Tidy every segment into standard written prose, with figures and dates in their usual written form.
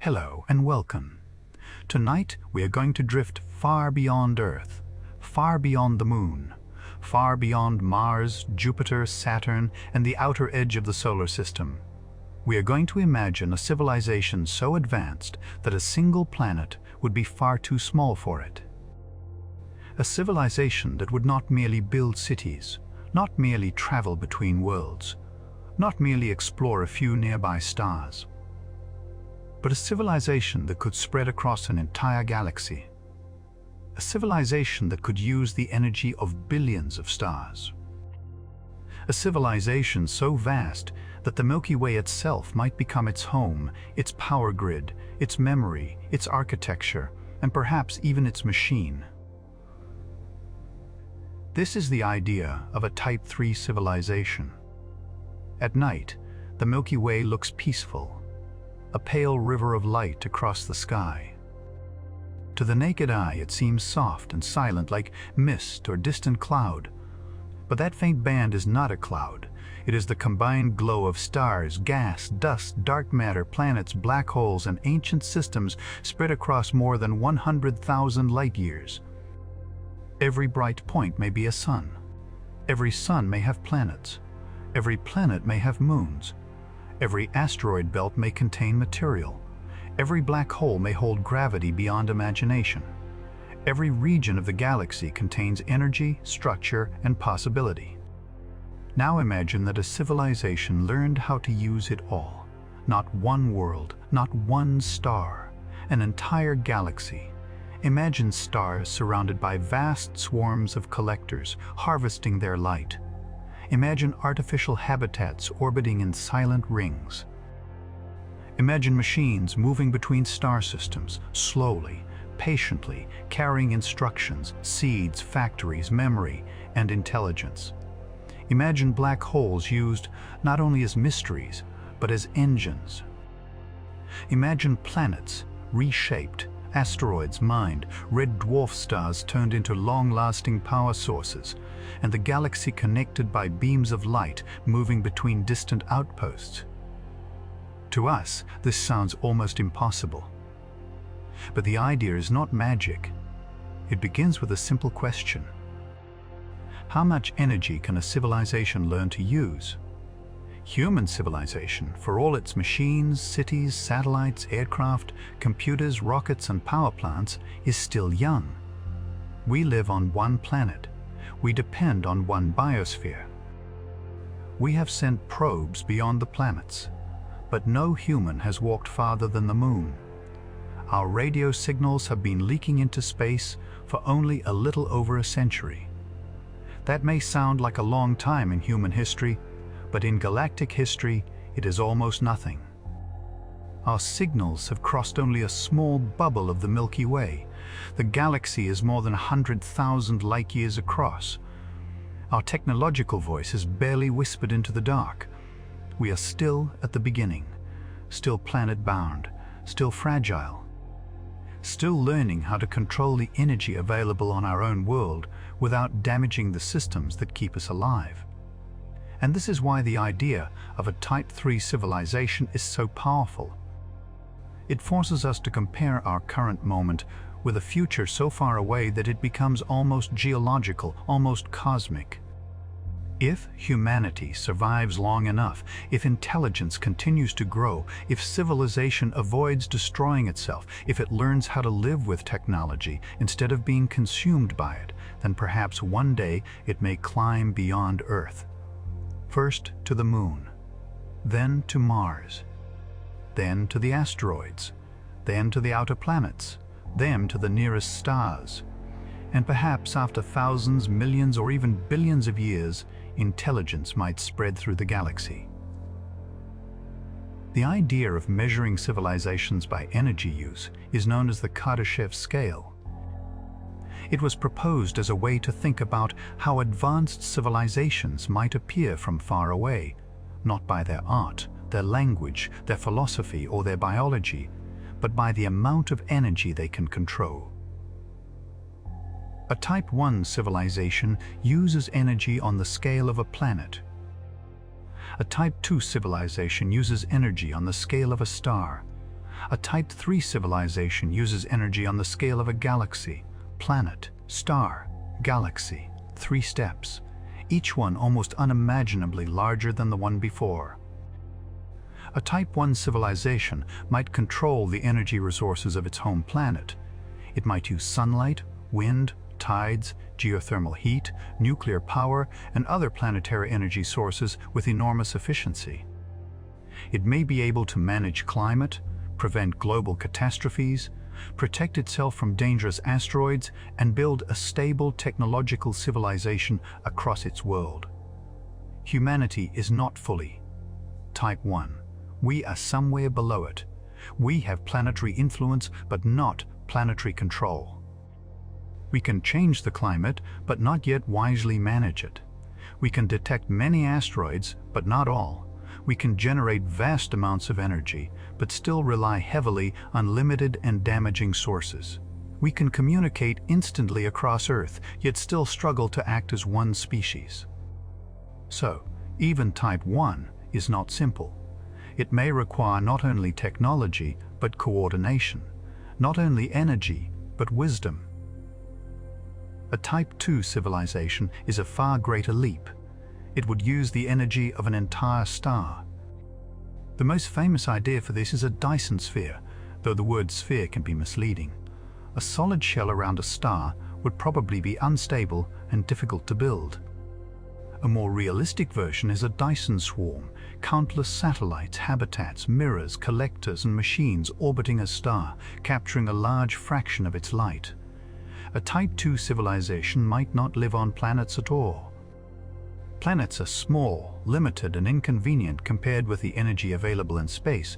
Hello and welcome. Tonight we are going to drift far beyond Earth, far beyond the Moon, far beyond Mars, Jupiter, Saturn, and the outer edge of the solar system. We are going to imagine a civilization so advanced that a single planet would be far too small for it. A civilization that would not merely build cities, not merely travel between worlds, not merely explore a few nearby stars, but a civilization that could spread across an entire galaxy. A civilization that could use the energy of billions of stars. A civilization so vast that the Milky Way itself might become its home, its power grid, its memory, its architecture, and perhaps even its machine. This is the idea of a Type 3 civilization. At night, the Milky Way looks peaceful, a pale river of light across the sky. To the naked eye, it seems soft and silent, like mist or distant cloud. But that faint band is not a cloud. It is the combined glow of stars, gas, dust, dark matter, planets, black holes, and ancient systems spread across more than 100,000 light-years. Every bright point may be a sun. Every sun may have planets. Every planet may have moons. Every asteroid belt may contain material. Every black hole may hold gravity beyond imagination. Every region of the galaxy contains energy, structure, and possibility. Now imagine that a civilization learned how to use it all. Not one world, not one star, an entire galaxy. Imagine stars surrounded by vast swarms of collectors, harvesting their light. Imagine artificial habitats orbiting in silent rings. Imagine machines moving between star systems, slowly, patiently, carrying instructions, seeds, factories, memory, and intelligence. Imagine black holes used not only as mysteries, but as engines. Imagine planets reshaped, asteroids mined, red dwarf stars turned into long-lasting power sources, and the galaxy connected by beams of light moving between distant outposts. To us, this sounds almost impossible. But the idea is not magic. It begins with a simple question. How much energy can a civilization learn to use? Human civilization, for all its machines, cities, satellites, aircraft, computers, rockets, and power plants, is still young. We live on one planet. We depend on one biosphere. We have sent probes beyond the planets, but no human has walked farther than the Moon. Our radio signals have been leaking into space for only a little over a century. That may sound like a long time in human history, but in galactic history, it is almost nothing. Our signals have crossed only a small bubble of the Milky Way. The galaxy is more than 100,000 light-years across. Our technological voice is barely whispered into the dark. We are still at the beginning, still planet-bound, still fragile, still learning how to control the energy available on our own world without damaging the systems that keep us alive. And this is why the idea of a Type 3 civilization is so powerful. It forces us to compare our current moment with a future so far away that it becomes almost geological, almost cosmic. If humanity survives long enough, if intelligence continues to grow, if civilization avoids destroying itself, if it learns how to live with technology instead of being consumed by it, then perhaps one day it may climb beyond Earth. First to the Moon, then to Mars, then to the asteroids, then to the outer planets, then to the nearest stars. And perhaps after thousands, millions, or even billions of years, intelligence might spread through the galaxy. The idea of measuring civilizations by energy use is known as the Kardashev Scale. It was proposed as a way to think about how advanced civilizations might appear from far away, not by their art, their language, their philosophy, or their biology, but by the amount of energy they can control. A Type 1 civilization uses energy on the scale of a planet. A Type 2 civilization uses energy on the scale of a star. A Type 3 civilization uses energy on the scale of a galaxy, planet, star, galaxy, 3 steps, each one almost unimaginably larger than the one before. A Type 1 civilization might control the energy resources of its home planet. It might use sunlight, wind, tides, geothermal heat, nuclear power, and other planetary energy sources with enormous efficiency. It may be able to manage climate, prevent global catastrophes, protect itself from dangerous asteroids, and build a stable technological civilization across its world. Humanity is not fully Type 1. We are somewhere below it. We have planetary influence, but not planetary control. We can change the climate, but not yet wisely manage it. We can detect many asteroids, but not all. We can generate vast amounts of energy, but still rely heavily on limited and damaging sources. We can communicate instantly across Earth, yet still struggle to act as one species. So, even Type 1 is not simple. It may require not only technology, but coordination, not only energy, but wisdom. A Type 2 civilization is a far greater leap. It would use the energy of an entire star. The most famous idea for this is a Dyson sphere, though the word sphere can be misleading. A solid shell around a star would probably be unstable and difficult to build. A more realistic version is a Dyson swarm, countless satellites, habitats, mirrors, collectors, and machines orbiting a star, capturing a large fraction of its light. A Type 2 civilization might not live on planets at all. Planets are small, limited, and inconvenient compared with the energy available in space.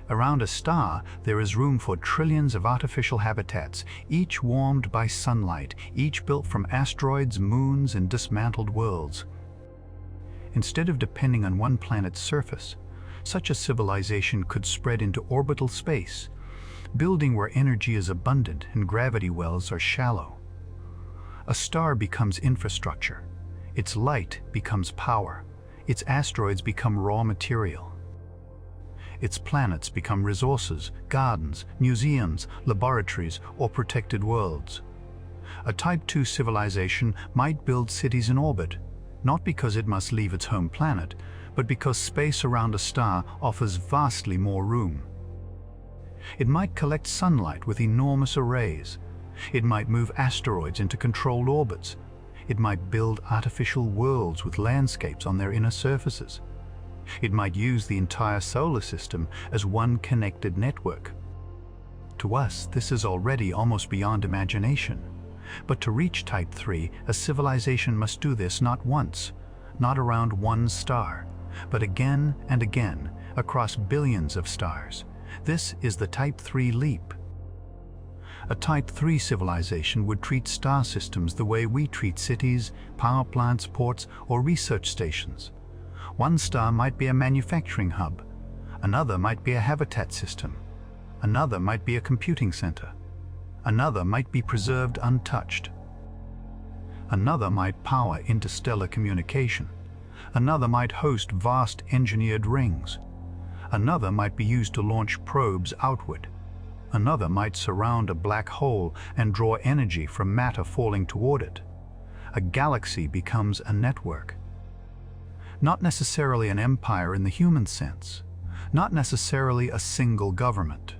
Around a star, there is room for trillions of artificial habitats, each warmed by sunlight, each built from asteroids, moons, and dismantled worlds. Instead of depending on one planet's surface, such a civilization could spread into orbital space, building where energy is abundant and gravity wells are shallow. A star becomes infrastructure. Its light becomes power. Its asteroids become raw material. Its planets become resources, gardens, museums, laboratories, or protected worlds. A Type 2 civilization might build cities in orbit, not because it must leave its home planet, but because space around a star offers vastly more room. It might collect sunlight with enormous arrays. It might move asteroids into controlled orbits. It might build artificial worlds with landscapes on their inner surfaces. It might use the entire solar system as one connected network. To us, this is already almost beyond imagination. But to reach Type 3, a civilization must do this not once, not around one star, but again and again across billions of stars. This is the Type 3 leap. A Type 3 civilization would treat star systems the way we treat cities, power plants, ports, or research stations. One star might be a manufacturing hub. Another might be a habitat system. Another might be a computing center. Another might be preserved untouched. Another might power interstellar communication. Another might host vast engineered rings. Another might be used to launch probes outward. Another might surround a black hole and draw energy from matter falling toward it. A galaxy becomes a network. Not necessarily an empire in the human sense. Not necessarily a single government.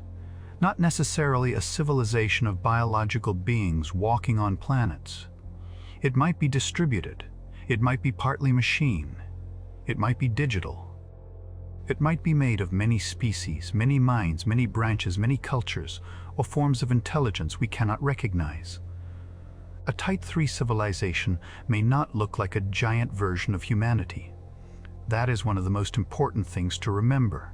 Not necessarily a civilization of biological beings walking on planets. It might be distributed. It might be partly machine. It might be digital. It might be made of many species, many minds, many branches, many cultures, or forms of intelligence we cannot recognize. A Type 3 civilization may not look like a giant version of humanity. That is one of the most important things to remember.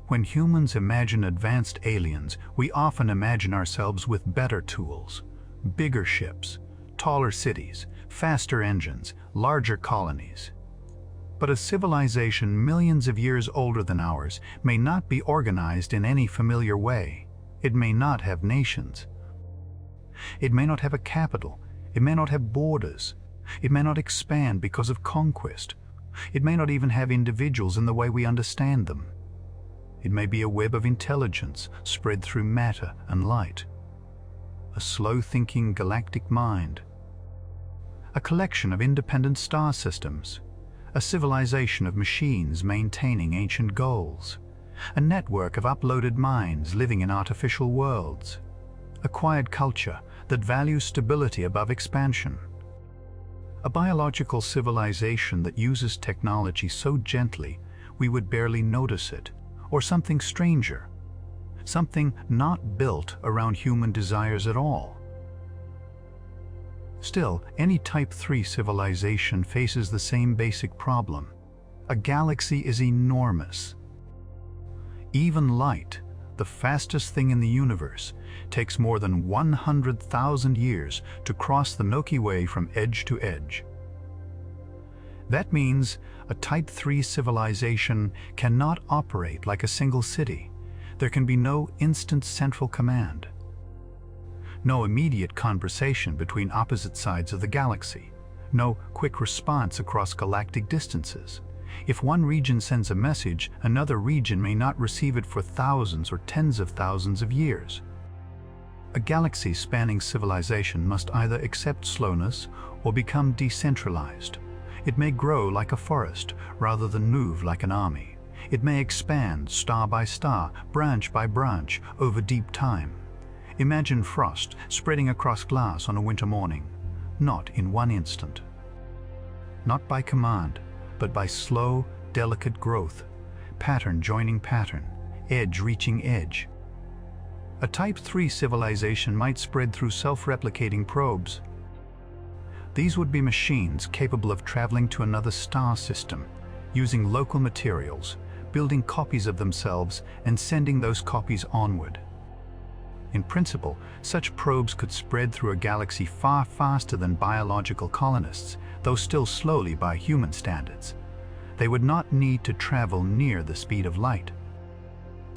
When humans imagine advanced aliens, we often imagine ourselves with better tools, bigger ships, taller cities, faster engines, larger colonies. But a civilization millions of years older than ours may not be organized in any familiar way. It may not have nations. It may not have a capital. It may not have borders. It may not expand because of conquest. It may not even have individuals in the way we understand them. It may be a web of intelligence spread through matter and light. A slow-thinking galactic mind. A collection of independent star systems. A civilization of machines maintaining ancient goals. A network of uploaded minds living in artificial worlds. A quiet culture that values stability above expansion. A biological civilization that uses technology so gently we would barely notice it, or something stranger, something not built around human desires at all. Still, any Type 3 civilization faces the same basic problem. A galaxy is enormous. Even light, the fastest thing in the universe, takes more than 100,000 years to cross the Milky Way from edge to edge. That means a Type 3 civilization cannot operate like a single city. There can be no instant central command. No immediate conversation between opposite sides of the galaxy. No quick response across galactic distances. If one region sends a message, another region may not receive it for thousands or tens of thousands of years. A galaxy-spanning civilization must either accept slowness or become decentralized. It may grow like a forest rather than move like an army. It may expand star by star, branch by branch, over deep time. Imagine frost spreading across glass on a winter morning, not in one instant. Not by command, but by slow, delicate growth, pattern joining pattern, edge reaching edge. A Type 3 civilization might spread through self-replicating probes. These would be machines capable of traveling to another star system, using local materials, building copies of themselves and sending those copies onward. In principle, such probes could spread through a galaxy far faster than biological colonists, though still slowly by human standards. They would not need to travel near the speed of light.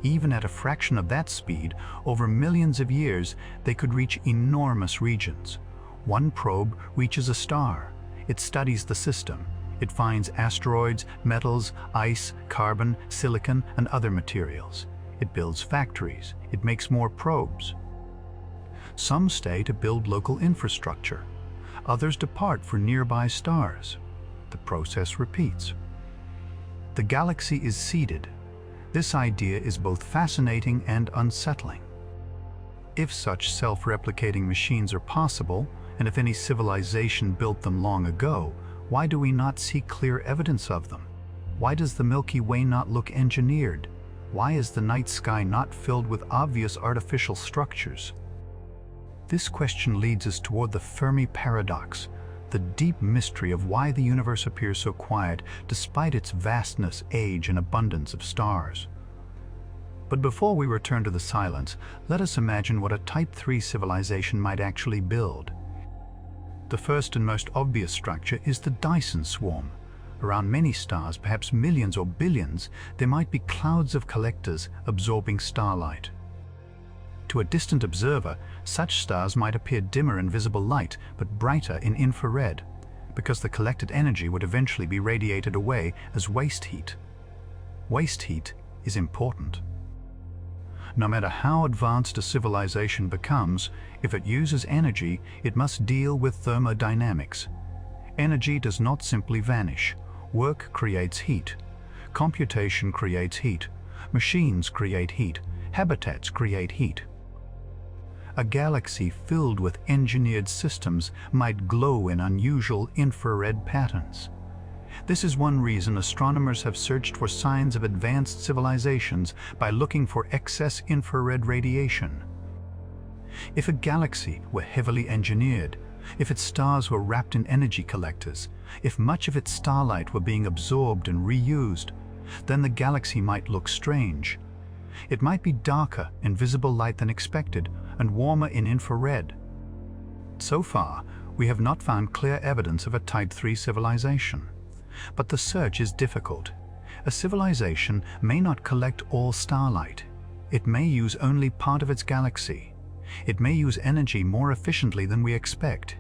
Even at a fraction of that speed, over millions of years, they could reach enormous regions. One probe reaches a star. It studies the system. It finds asteroids, metals, ice, carbon, silicon, and other materials. It builds factories. It makes more probes. Some stay to build local infrastructure. Others depart for nearby stars. The process repeats. The galaxy is seeded. This idea is both fascinating and unsettling. If such self-replicating machines are possible, and if any civilization built them long ago, why do we not see clear evidence of them? Why does the Milky Way not look engineered? Why is the night sky not filled with obvious artificial structures? This question leads us toward the Fermi paradox, the deep mystery of why the universe appears so quiet despite its vastness, age, and abundance of stars. But before we return to the silence, let us imagine what a Type 3 civilization might actually build. The first and most obvious structure is the Dyson swarm. Around many stars, perhaps millions or billions, there might be clouds of collectors absorbing starlight. To a distant observer, such stars might appear dimmer in visible light, but brighter in infrared, because the collected energy would eventually be radiated away as waste heat. Waste heat is important. No matter how advanced a civilization becomes, if it uses energy, it must deal with thermodynamics. Energy does not simply vanish. Work creates heat. Computation creates heat. Machines create heat. Habitats create heat. A galaxy filled with engineered systems might glow in unusual infrared patterns. This is one reason astronomers have searched for signs of advanced civilizations by looking for excess infrared radiation. If a galaxy were heavily engineered, if its stars were wrapped in energy collectors, if much of its starlight were being absorbed and reused, then the galaxy might look strange. It might be darker in visible light than expected and warmer in infrared. So far, we have not found clear evidence of a Type 3 civilization. But the search is difficult. A civilization may not collect all starlight. It may use only part of its galaxy. It may use energy more efficiently than we expect.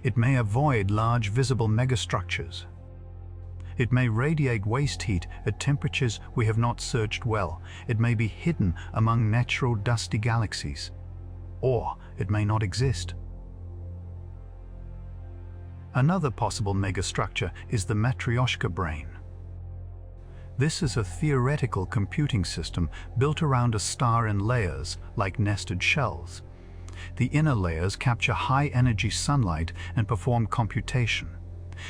It may avoid large visible megastructures. It may radiate waste heat at temperatures we have not searched well. It may be hidden among natural dusty galaxies. Or it may not exist. Another possible megastructure is the Matryoshka brain. This is a theoretical computing system built around a star in layers like nested shells. The inner layers capture high-energy sunlight and perform computation.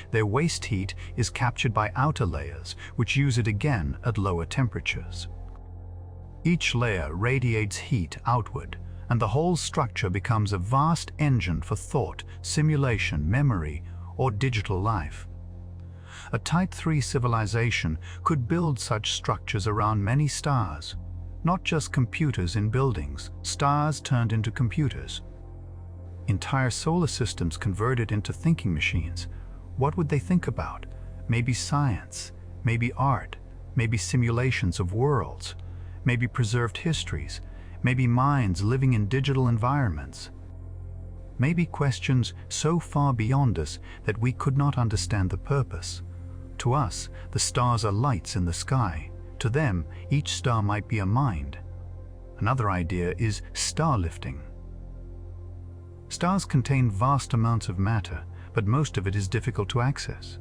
Their waste heat is captured by outer layers, which use it again at lower temperatures. Each layer radiates heat outward, and the whole structure becomes a vast engine for thought, simulation, memory, or digital life. A Type 3 civilization could build such structures around many stars, not just computers in buildings, stars turned into computers. Entire solar systems converted into thinking machines. What would they think about? Maybe science, maybe art, maybe simulations of worlds, maybe preserved histories, maybe minds living in digital environments. Maybe questions so far beyond us that we could not understand the purpose. To us, the stars are lights in the sky. To them, each star might be a mind. Another idea is starlifting. Stars contain vast amounts of matter, but most of it is difficult to access.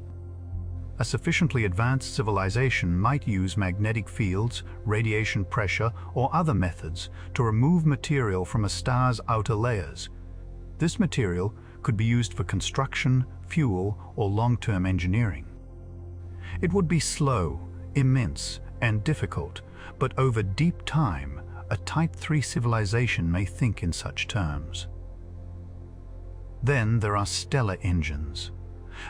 A sufficiently advanced civilization might use magnetic fields, radiation pressure, or other methods to remove material from a star's outer layers. This material could be used for construction, fuel, or long-term engineering. It would be slow, immense, and difficult, but over deep time, a Type 3 civilization may think in such terms. Then there are stellar engines.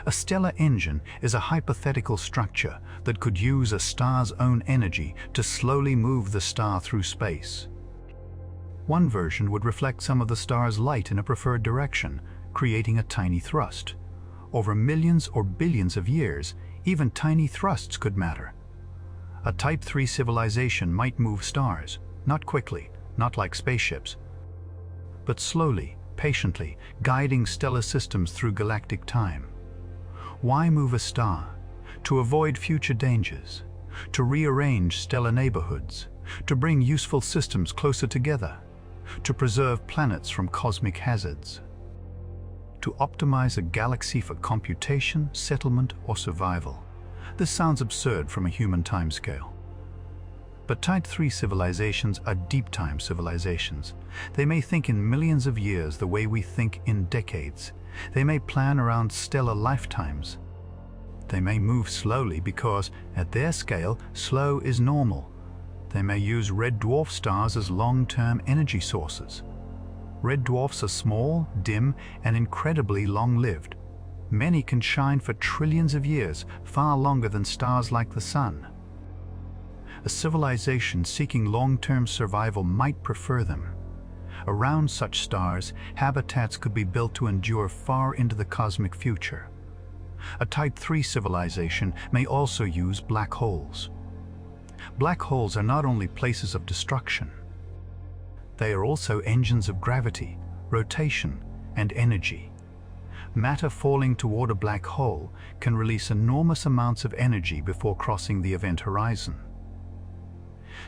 A stellar engine is a hypothetical structure that could use a star's own energy to slowly move the star through space. One version would reflect some of the star's light in a preferred direction, creating a tiny thrust. Over millions or billions of years, even tiny thrusts could matter. A Type 3 civilization might move stars, not quickly, not like spaceships, but slowly, patiently, guiding stellar systems through galactic time. Why move a star? To avoid future dangers, to rearrange stellar neighborhoods, to bring useful systems closer together, to preserve planets from cosmic hazards, to optimize a galaxy for computation, settlement, or survival. This sounds absurd from a human timescale. But Type 3 civilizations are deep-time civilizations. They may think in millions of years the way we think in decades. They may plan around stellar lifetimes. They may move slowly because, at their scale, slow is normal. They may use red dwarf stars as long-term energy sources. Red dwarfs are small, dim, and incredibly long-lived. Many can shine for trillions of years, far longer than stars like the Sun. A civilization seeking long-term survival might prefer them. Around such stars, habitats could be built to endure far into the cosmic future. A Type 3 civilization may also use black holes. Black holes are not only places of destruction. They are also engines of gravity, rotation, and energy. Matter falling toward a black hole can release enormous amounts of energy before crossing the event horizon.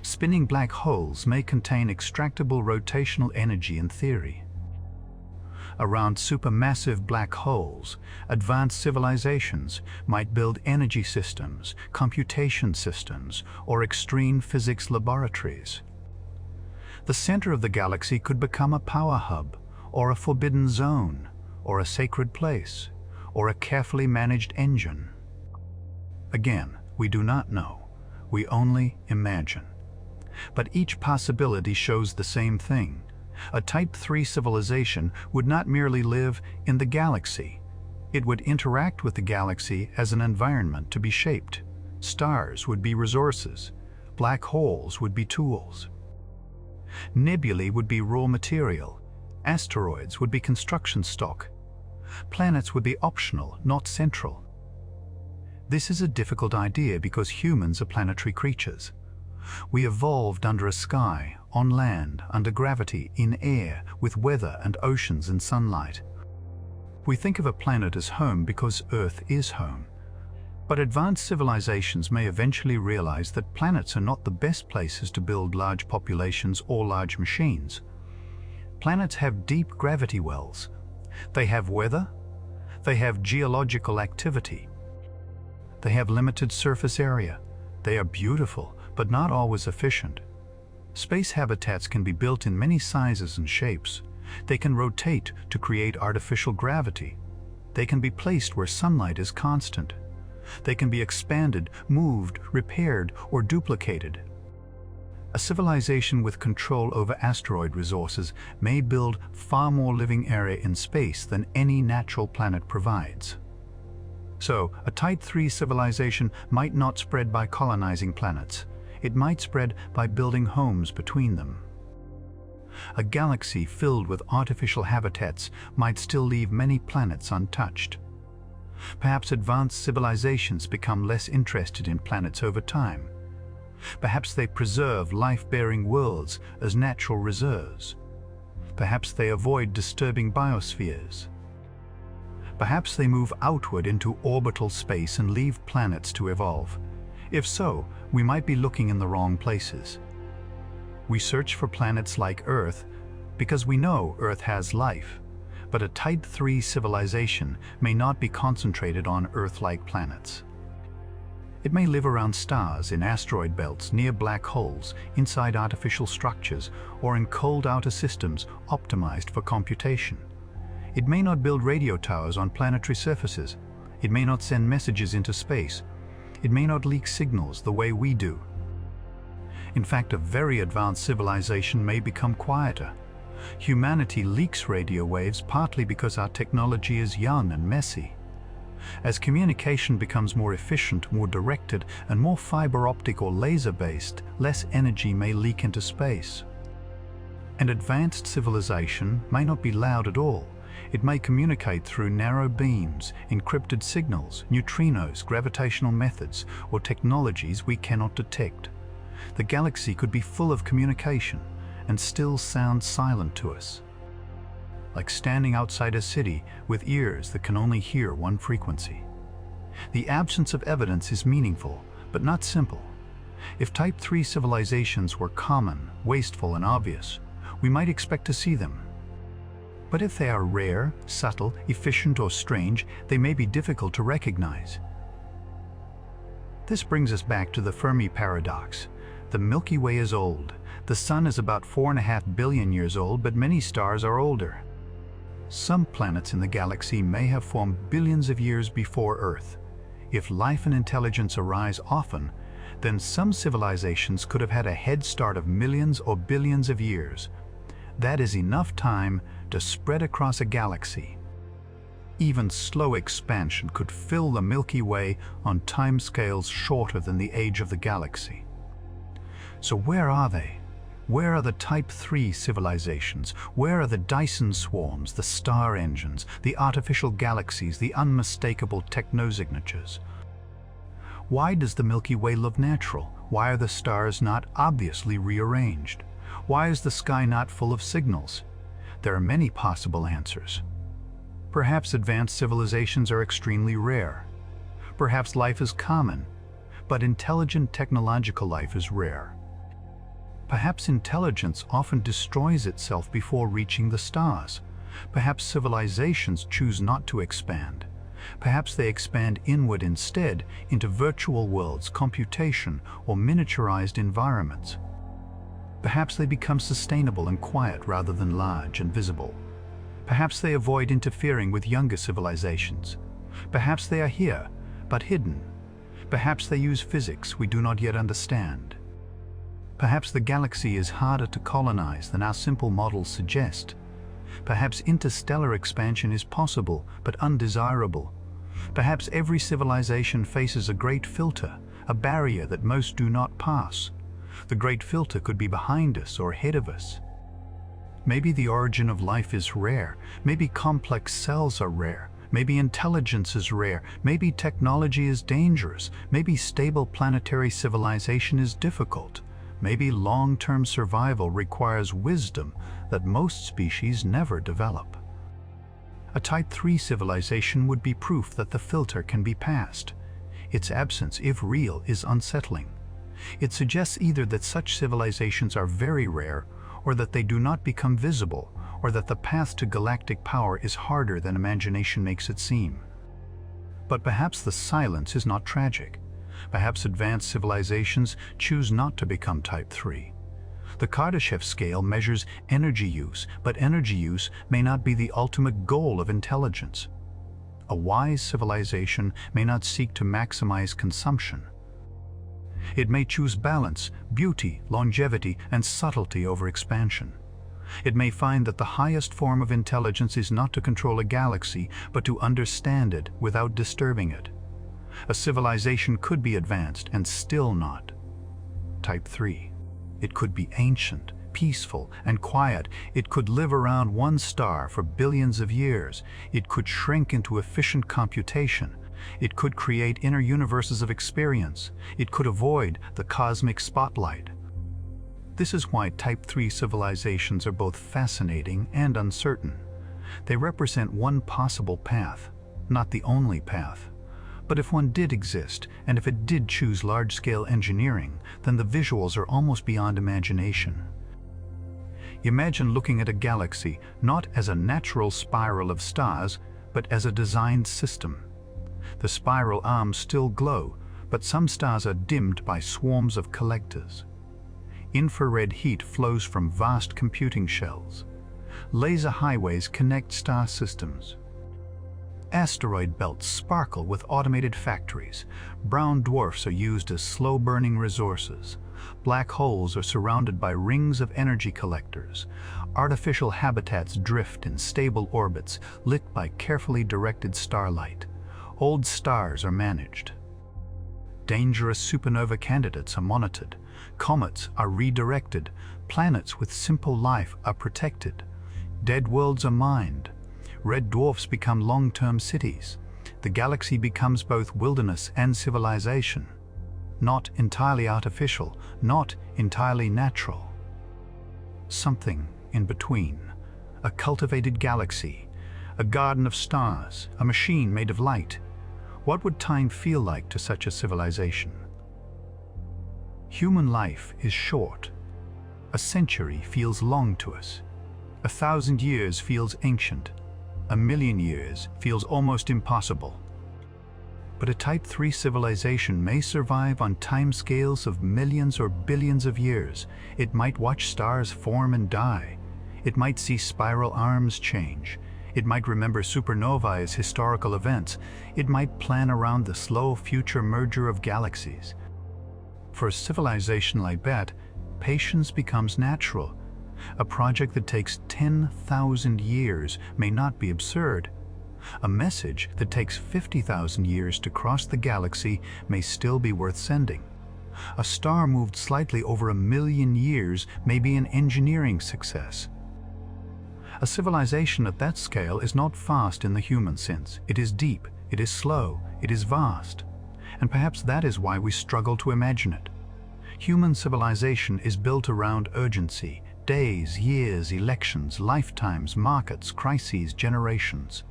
Spinning black holes may contain extractable rotational energy in theory. Around supermassive black holes, advanced civilizations might build energy systems, computation systems, or extreme physics laboratories. The center of the galaxy could become a power hub, or a forbidden zone, or a sacred place, or a carefully managed engine. Again, we do not know. We only imagine. But each possibility shows the same thing. A Type 3 civilization would not merely live in the galaxy. It would interact with the galaxy as an environment to be shaped. Stars would be resources. Black holes would be tools. Nebulae would be raw material. Asteroids would be construction stock. Planets would be optional, not central. This is a difficult idea because humans are planetary creatures. We evolved under a sky, on land, under gravity, in air, with weather and oceans and sunlight. We think of a planet as home because Earth is home. But advanced civilizations may eventually realize that planets are not the best places to build large populations or large machines. Planets have deep gravity wells. They have weather. They have geological activity. They have limited surface area. They are beautiful, but not always efficient. Space habitats can be built in many sizes and shapes. They can rotate to create artificial gravity. They can be placed where sunlight is constant. They can be expanded, moved, repaired, or duplicated. A civilization with control over asteroid resources may build far more living area in space than any natural planet provides. So, a Type 3 civilization might not spread by colonizing planets. It might spread by building homes between them. A galaxy filled with artificial habitats might still leave many planets untouched. Perhaps advanced civilizations become less interested in planets over time. Perhaps they preserve life-bearing worlds as natural reserves. Perhaps they avoid disturbing biospheres. Perhaps they move outward into orbital space and leave planets to evolve. If so, we might be looking in the wrong places. We search for planets like Earth because we know Earth has life, but a Type 3 civilization may not be concentrated on Earth-like planets. It may live around stars, in asteroid belts, near black holes, inside artificial structures, or in cold outer systems optimized for computation. It may not build radio towers on planetary surfaces. It may not send messages into space. It may not leak signals the way we do. In fact, a very advanced civilization may become quieter. Humanity leaks radio waves partly because our technology is young and messy. As communication becomes more efficient, more directed, and more fiber optic or laser-based, less energy may leak into space. An advanced civilization may not be loud at all. It may communicate through narrow beams, encrypted signals, neutrinos, gravitational methods, or technologies we cannot detect. The galaxy could be full of communication and still sound silent to us. Like standing outside a city with ears that can only hear one frequency. The absence of evidence is meaningful, but not simple. If Type 3 civilizations were common, wasteful, and obvious, we might expect to see them. But if they are rare, subtle, efficient, or strange, they may be difficult to recognize. This brings us back to the Fermi paradox. The Milky Way is old. The Sun is about 4.5 billion years old, but many stars are older. Some planets in the galaxy may have formed billions of years before Earth. If life and intelligence arise often, then some civilizations could have had a head start of millions or billions of years. That is enough time to spread across a galaxy. Even slow expansion could fill the Milky Way on timescales shorter than the age of the galaxy. So where are they? Where are the Type 3 civilizations? Where are the Dyson swarms, the star engines, the artificial galaxies, the unmistakable technosignatures? Why does the Milky Way look natural? Why are the stars not obviously rearranged? Why is the sky not full of signals? There are many possible answers. Perhaps advanced civilizations are extremely rare. Perhaps life is common, but intelligent technological life is rare. Perhaps intelligence often destroys itself before reaching the stars. Perhaps civilizations choose not to expand. Perhaps they expand inward instead into virtual worlds, computation, or miniaturized environments. Perhaps they become sustainable and quiet rather than large and visible. Perhaps they avoid interfering with younger civilizations. Perhaps they are here, but hidden. Perhaps they use physics we do not yet understand. Perhaps the galaxy is harder to colonize than our simple models suggest. Perhaps interstellar expansion is possible, but undesirable. Perhaps every civilization faces a great filter, a barrier that most do not pass. The great filter could be behind us or ahead of us. Maybe the origin of life is rare. Maybe complex cells are rare. Maybe intelligence is rare. Maybe technology is dangerous. Maybe stable planetary civilization is difficult. Maybe long-term survival requires wisdom that most species never develop. A Type 3 civilization would be proof that the filter can be passed. Its absence, if real, is unsettling. It suggests either that such civilizations are very rare, or that they do not become visible, or that the path to galactic power is harder than imagination makes it seem. But perhaps the silence is not tragic. Perhaps advanced civilizations choose not to become Type 3. The Kardashev Scale measures energy use, but energy use may not be the ultimate goal of intelligence. A wise civilization may not seek to maximize consumption. It may choose balance, beauty, longevity, and subtlety over expansion. It may find that the highest form of intelligence is not to control a galaxy, but to understand it without disturbing it. A civilization could be advanced and still not Type 3. It could be ancient, peaceful, and quiet. It could live around one star for billions of years. It could shrink into efficient computation. It could create inner universes of experience. It could avoid the cosmic spotlight. This is why Type 3 civilizations are both fascinating and uncertain. They represent one possible path, not the only path. But if one did exist, and if it did choose large-scale engineering, then the visuals are almost beyond imagination. Imagine looking at a galaxy not as a natural spiral of stars, but as a designed system. The spiral arms still glow, but some stars are dimmed by swarms of collectors. Infrared heat flows from vast computing shells. Laser highways connect star systems. Asteroid belts sparkle with automated factories. Brown dwarfs are used as slow-burning resources. Black holes are surrounded by rings of energy collectors. Artificial habitats drift in stable orbits, lit by carefully directed starlight. Old stars are managed. Dangerous supernova candidates are monitored. Comets are redirected. Planets with simple life are protected. Dead worlds are mined. Red dwarfs become long-term cities. The galaxy becomes both wilderness and civilization. Not entirely artificial, not entirely natural. Something in between. A cultivated galaxy, a garden of stars, a machine made of light. What would time feel like to such a civilization? Human life is short. A century feels long to us. 1,000 years feels ancient. 1,000,000 years feels almost impossible. But a Type 3 civilization may survive on timescales of millions or billions of years. It might watch stars form and die. It might see spiral arms change. It might remember supernovae as historical events. It might plan around the slow future merger of galaxies. For a civilization like that, patience becomes natural. A project that takes 10,000 years may not be absurd. A message that takes 50,000 years to cross the galaxy may still be worth sending. A star moved slightly over 1,000,000 years may be an engineering success. A civilization at that scale is not fast in the human sense. It is deep, it is slow, it is vast. And perhaps that is why we struggle to imagine it. Human civilization is built around urgency. Days, years, elections, lifetimes, markets, crises, generations.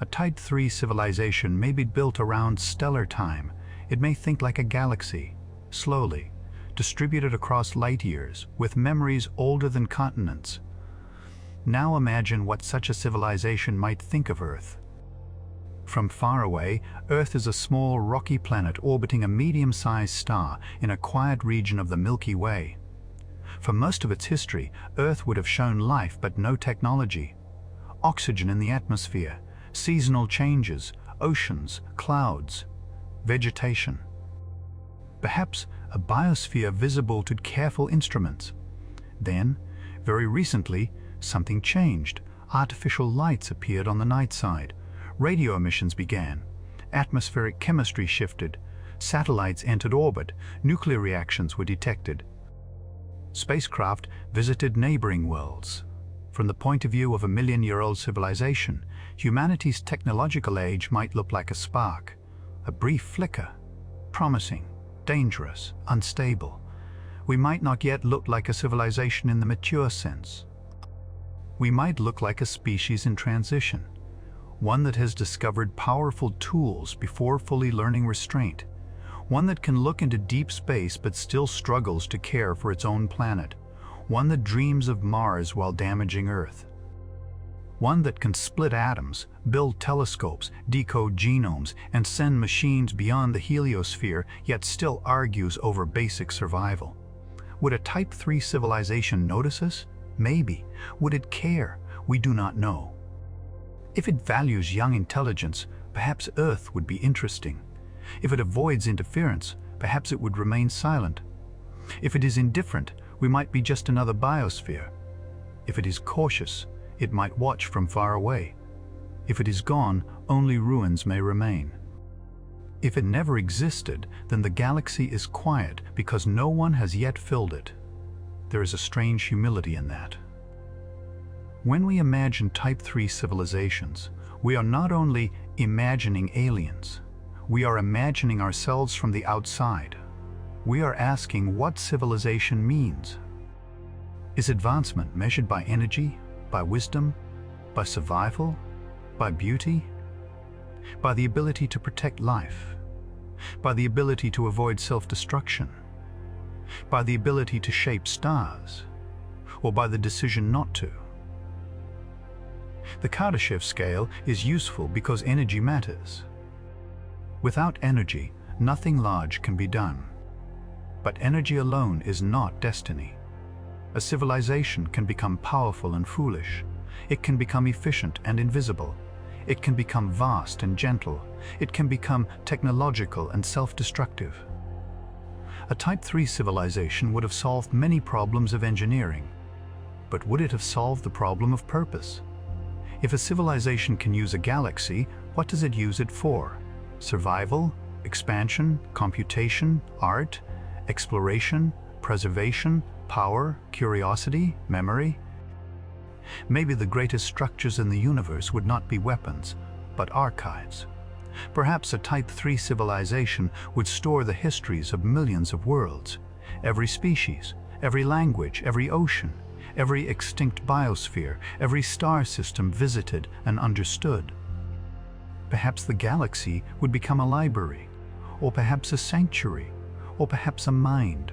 A Type 3 civilization may be built around stellar time. It may think like a galaxy, slowly, distributed across light years, with memories older than continents. Now imagine what such a civilization might think of Earth. From far away, Earth is a small rocky planet orbiting a medium-sized star in a quiet region of the Milky Way. For most of its history, Earth would have shown life but no technology. Oxygen in the atmosphere, seasonal changes, oceans, clouds, vegetation. Perhaps a biosphere visible to careful instruments. Then, very recently, something changed. Artificial lights appeared on the night side. Radio emissions began. Atmospheric chemistry shifted. Satellites entered orbit. Nuclear reactions were detected. Spacecraft visited neighboring worlds. From the point of view of a million-year-old civilization, humanity's technological age might look like a spark, a brief flicker, promising, dangerous, unstable. We might not yet look like a civilization in the mature sense. We might look like a species in transition. one that has discovered powerful tools before fully learning restraint, one that can look into deep space but still struggles to care for its own planet, one that dreams of Mars while damaging Earth, one that can split atoms, build telescopes, decode genomes, and send machines beyond the heliosphere, yet still argues over basic survival. Would a Type 3 civilization notice us? Maybe. Would it care? We do not know. If it values young intelligence, perhaps Earth would be interesting. If it avoids interference, perhaps it would remain silent. If it is indifferent, we might be just another biosphere. If it is cautious, it might watch from far away. If it is gone, only ruins may remain. If it never existed, then the galaxy is quiet because no one has yet filled it. There is a strange humility in that. When we imagine Type 3 civilizations, we are not only imagining aliens, we are imagining ourselves from the outside. We are asking what civilization means. Is advancement measured by energy, by wisdom, by survival, by beauty, by the ability to protect life, by the ability to avoid self-destruction, by the ability to shape stars, or by the decision not to? The Kardashev scale is useful because energy matters. Without energy, nothing large can be done. But energy alone is not destiny. A civilization can become powerful and foolish. It can become efficient and invisible. It can become vast and gentle. It can become technological and self-destructive. A Type 3 civilization would have solved many problems of engineering. But would it have solved the problem of purpose? If a civilization can use a galaxy, what does it use it for? Survival, expansion, computation, art, exploration, preservation, power, curiosity, memory? Maybe the greatest structures in the universe would not be weapons, but archives. Perhaps a Type 3 civilization would store the histories of millions of worlds, every species, every language, every ocean, every extinct biosphere, every star system visited and understood. Perhaps the galaxy would become a library, or perhaps a sanctuary, or perhaps a mind.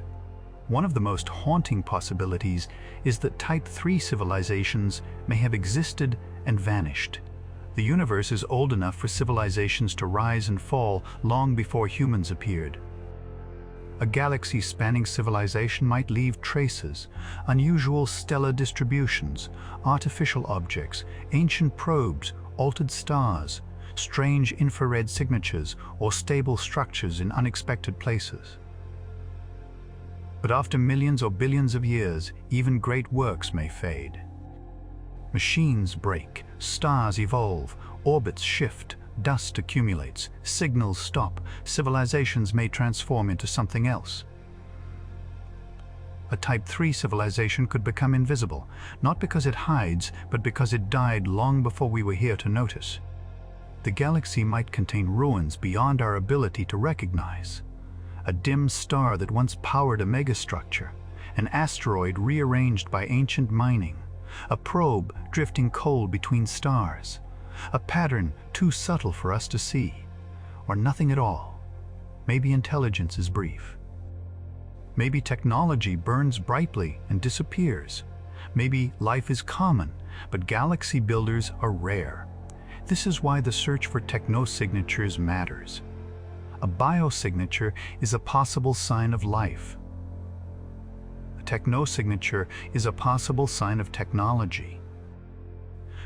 One of the most haunting possibilities is that Type 3 civilizations may have existed and vanished. The universe is old enough for civilizations to rise and fall long before humans appeared. A galaxy-spanning civilization might leave traces, unusual stellar distributions, artificial objects, ancient probes, altered stars, strange infrared signatures, or stable structures in unexpected places. But after millions or billions of years, even great works may fade. Machines break, stars evolve, orbits shift, dust accumulates, signals stop, civilizations may transform into something else. A Type 3 civilization could become invisible, not because it hides, but because it died long before we were here to notice. The galaxy might contain ruins beyond our ability to recognize. A dim star that once powered a megastructure, an asteroid rearranged by ancient mining, a probe drifting cold between stars, a pattern too subtle for us to see, or nothing at all. Maybe intelligence is brief. Maybe technology burns brightly and disappears. Maybe life is common, but galaxy builders are rare. This is why the search for technosignatures matters. A biosignature is a possible sign of life. A technosignature is a possible sign of technology.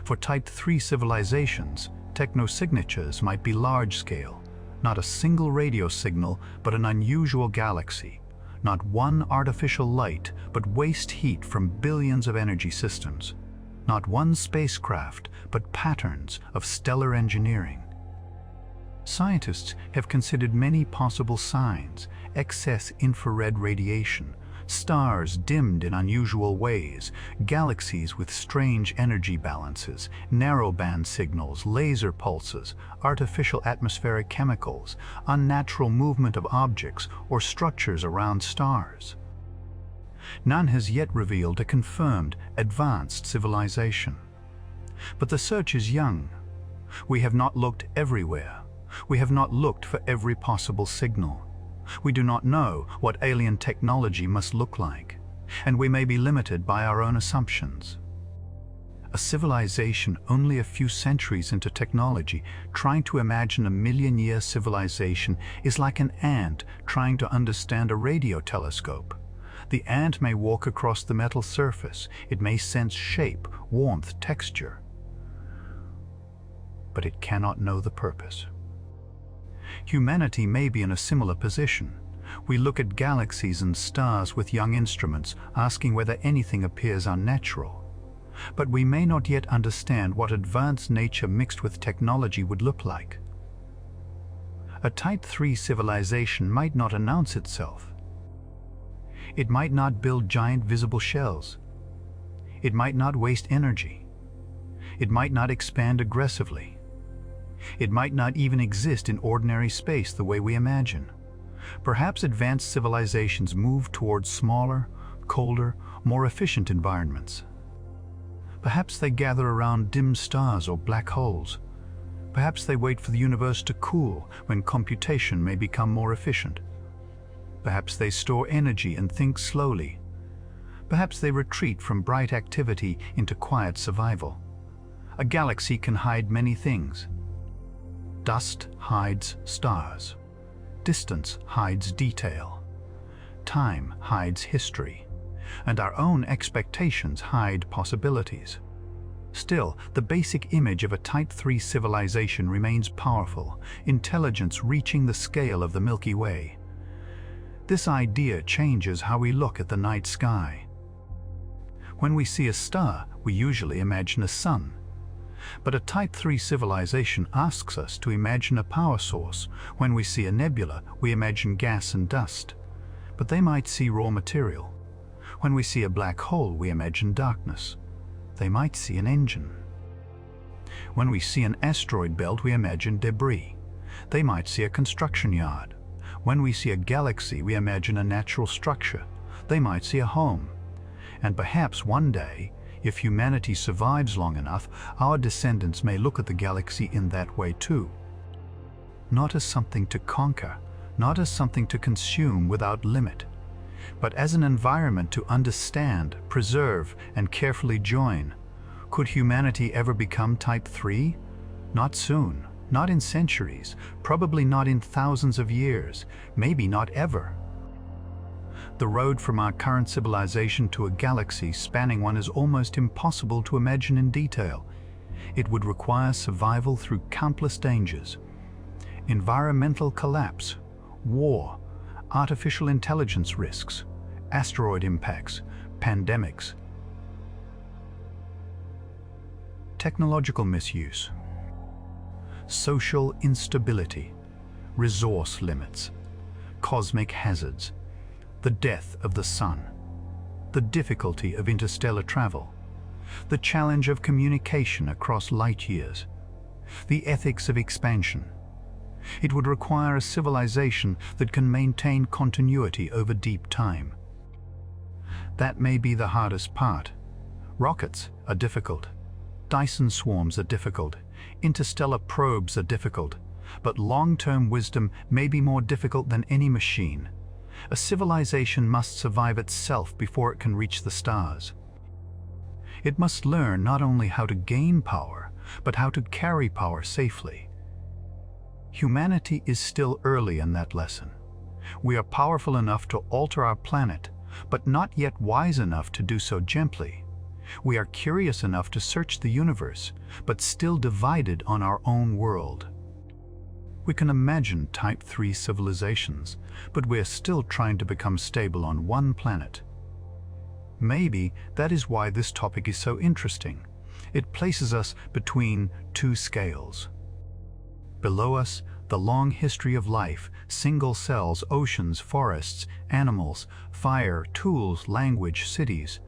For Type 3 civilizations, technosignatures might be large-scale, not a single radio signal, but an unusual galaxy, not one artificial light, but waste heat from billions of energy systems, not one spacecraft, but patterns of stellar engineering. Scientists have considered many possible signs: excess infrared radiation, stars dimmed in unusual ways, galaxies with strange energy balances, narrowband signals, laser pulses, artificial atmospheric chemicals, unnatural movement of objects or structures around stars. None has yet revealed a confirmed, advanced civilization. But the search is young. We have not looked everywhere. We have not looked for every possible signal. We do not know what alien technology must look like, and we may be limited by our own assumptions. A civilization only a few centuries into technology trying to imagine a million-year civilization is like an ant trying to understand a radio telescope. The ant may walk across the metal surface, it may sense shape, warmth, texture, but it cannot know the purpose. Humanity may be in a similar position. We look at galaxies and stars with young instruments, asking whether anything appears unnatural. But we may not yet understand what advanced nature mixed with technology would look like. A Type 3 civilization might not announce itself. It might not build giant visible shells. It might not waste energy. It might not expand aggressively. It might not even exist in ordinary space the way we imagine. Perhaps advanced civilizations move towards smaller, colder, more efficient environments. Perhaps they gather around dim stars or black holes. Perhaps they wait for the universe to cool when computation may become more efficient. Perhaps they store energy and think slowly. Perhaps they retreat from bright activity into quiet survival. A galaxy can hide many things. Dust hides stars. Distance hides detail. Time hides history. And our own expectations hide possibilities. Still, the basic image of a Type 3 civilization remains powerful, intelligence reaching the scale of the Milky Way. This idea changes how we look at the night sky. When we see a star, we usually imagine a sun. But a Type 3 civilization asks us to imagine a power source. When we see a nebula, we imagine gas and dust. But they might see raw material. When we see a black hole, we imagine darkness. They might see an engine. When we see an asteroid belt, we imagine debris. They might see a construction yard. When we see a galaxy, we imagine a natural structure. They might see a home. And perhaps one day, if humanity survives long enough, our descendants may look at the galaxy in that way too. Not as something to conquer, not as something to consume without limit, but as an environment to understand, preserve, and carefully join. Could humanity ever become Type 3? Not soon, not in centuries, probably not in thousands of years, maybe not ever. The road from our current civilization to a galaxy spanning one is almost impossible to imagine in detail. It would require survival through countless dangers. Environmental collapse, war, artificial intelligence risks, asteroid impacts, pandemics, technological misuse, social instability, resource limits, cosmic hazards, the death of the sun, the difficulty of interstellar travel, the challenge of communication across light years, the ethics of expansion. It would require a civilization that can maintain continuity over deep time. That may be the hardest part. Rockets are difficult. Dyson swarms are difficult. Interstellar probes are difficult. But long-term wisdom may be more difficult than any machine. A civilization must survive itself before it can reach the stars. It must learn not only how to gain power, but how to carry power safely. Humanity is still early in that lesson. We are powerful enough to alter our planet, but not yet wise enough to do so gently. We are curious enough to search the universe, but still divided on our own world. We can imagine Type 3 civilizations, but we're still trying to become stable on one planet. Maybe that is why this topic is so interesting. It places us between two scales. Below us, the long history of life, single cells, oceans, forests, animals, fire, tools, language, cities.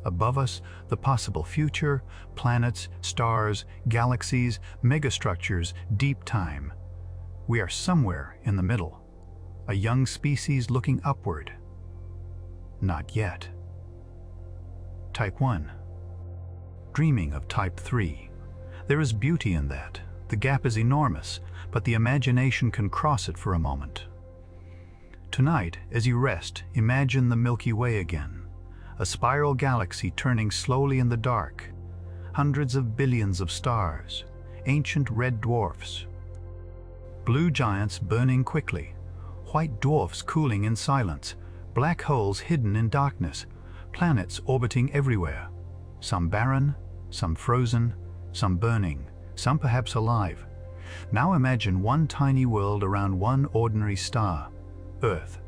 Above us, the possible future, planets, stars, galaxies, megastructures, deep time. We are somewhere in the middle, a young species looking upward. Not yet. Type 1. Dreaming of Type 3. There is beauty in that. The gap is enormous, but the imagination can cross it for a moment. Tonight, as you rest, imagine the Milky Way again, a spiral galaxy turning slowly in the dark, hundreds of billions of stars, ancient red dwarfs, blue giants burning quickly, white dwarfs cooling in silence, black holes hidden in darkness, planets orbiting everywhere, some barren, some frozen, some burning, some perhaps alive. Now imagine one tiny world around one ordinary star, Earth.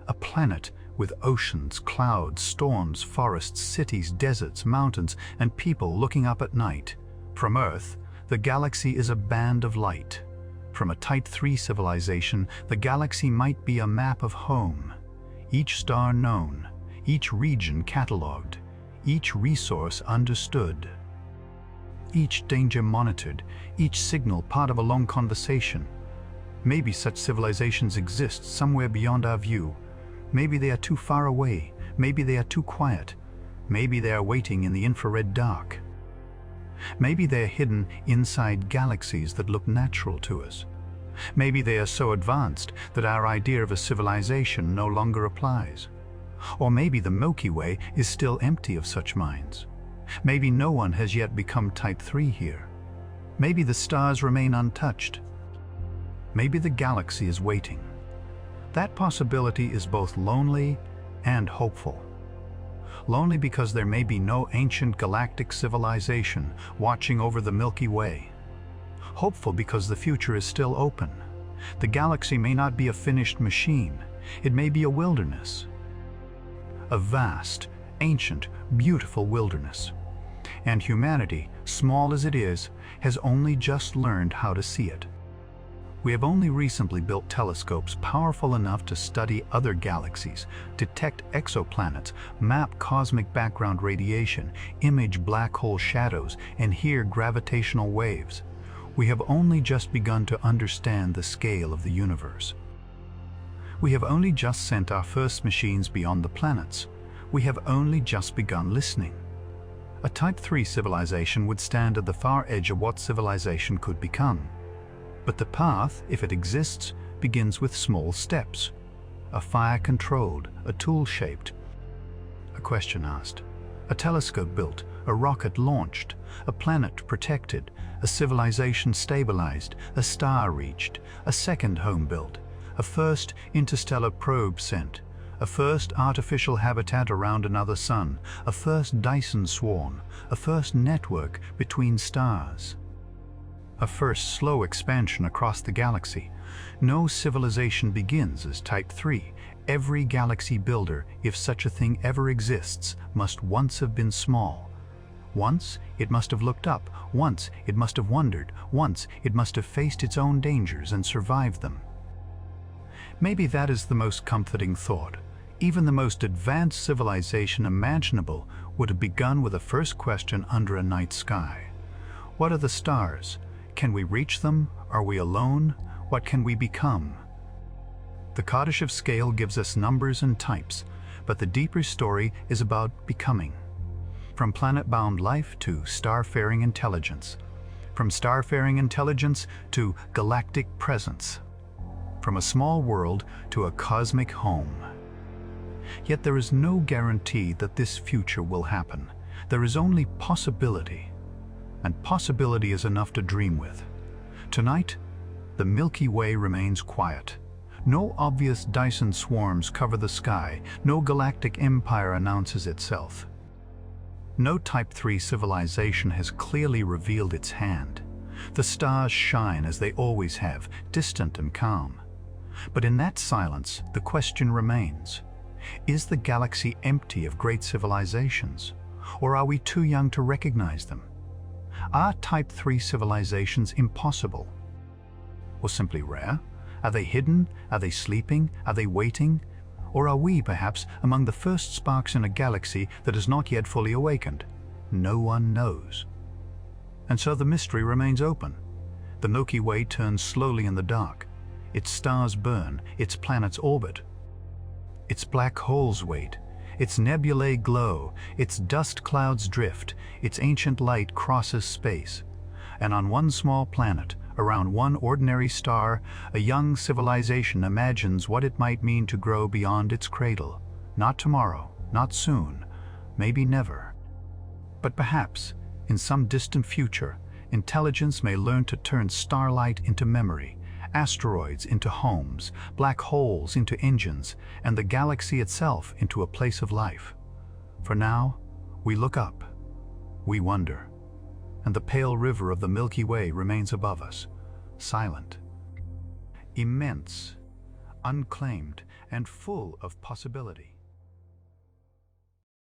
A planet with oceans, clouds, storms, forests, cities, deserts, mountains, and people looking up at night. From Earth, the galaxy is a band of light. From a Type 3 civilization, the galaxy might be a map of home. Each star known, each region catalogued, each resource understood. Each danger monitored, each signal part of a long conversation. Maybe such civilizations exist somewhere beyond our view. Maybe they are too far away, maybe they are too quiet, maybe they are waiting in the infrared dark. Maybe they are hidden inside galaxies that look natural to us. Maybe they are so advanced that our idea of a civilization no longer applies. Or maybe the Milky Way is still empty of such minds. Maybe no one has yet become Type 3 here. Maybe the stars remain untouched. Maybe the galaxy is waiting. That possibility is both lonely and hopeful. Lonely because there may be no ancient galactic civilization watching over the Milky Way. Hopeful because the future is still open. The galaxy may not be a finished machine. It may be a wilderness. A vast, ancient, beautiful wilderness. And humanity, small as it is, has only just learned how to see it. We have only recently built telescopes powerful enough to study other galaxies, detect exoplanets, map cosmic background radiation, image black hole shadows, and hear gravitational waves. We have only just begun to understand the scale of the universe. We have only just sent our first machines beyond the planets. We have only just begun listening. A Type 3 civilization would stand at the far edge of what civilization could become. But the path, if it exists, begins with small steps. A fire-controlled, a tool-shaped. A question asked. A telescope built, a rocket launched, a planet protected, a civilization stabilized, a star reached, a second home built, a first interstellar probe sent, a first artificial habitat around another sun, a first Dyson swarm, a first network between stars. A first slow expansion across the galaxy. No civilization begins as Type 3. Every galaxy builder, if such a thing ever exists, must once have been small. Once it must have looked up, once it must have wondered, once it must have faced its own dangers and survived them. Maybe that is the most comforting thought. Even the most advanced civilization imaginable would have begun with a first question under a night sky. What are the stars? Can we reach them? Are we alone? What can we become? The Kardashev Scale gives us numbers and types, but the deeper story is about becoming. From planet-bound life to starfaring intelligence. From starfaring intelligence to galactic presence. From a small world to a cosmic home. Yet there is no guarantee that this future will happen. There is only possibility. And possibility is enough to dream with. Tonight, the Milky Way remains quiet. No obvious Dyson swarms cover the sky. No galactic empire announces itself. No Type 3 civilization has clearly revealed its hand. The stars shine as they always have, distant and calm. But in that silence, the question remains: is the galaxy empty of great civilizations? Or are we too young to recognize them? Are Type 3 civilizations impossible? Or simply rare? Are they hidden? Are they sleeping? Are they waiting? Or are we, perhaps, among the first sparks in a galaxy that has not yet fully awakened? No one knows. And so the mystery remains open. The Milky Way turns slowly in the dark. Its stars burn, its planets orbit. Its black holes wait. Its nebulae glow, its dust clouds drift, its ancient light crosses space. And on one small planet, around one ordinary star, a young civilization imagines what it might mean to grow beyond its cradle. Not tomorrow, not soon, maybe never. But perhaps, in some distant future, intelligence may learn to turn starlight into memory, asteroids into homes, black holes into engines, and the galaxy itself into a place of life. For now, we look up, we wonder, and the pale river of the Milky Way remains above us, silent, immense, unclaimed, and full of possibility.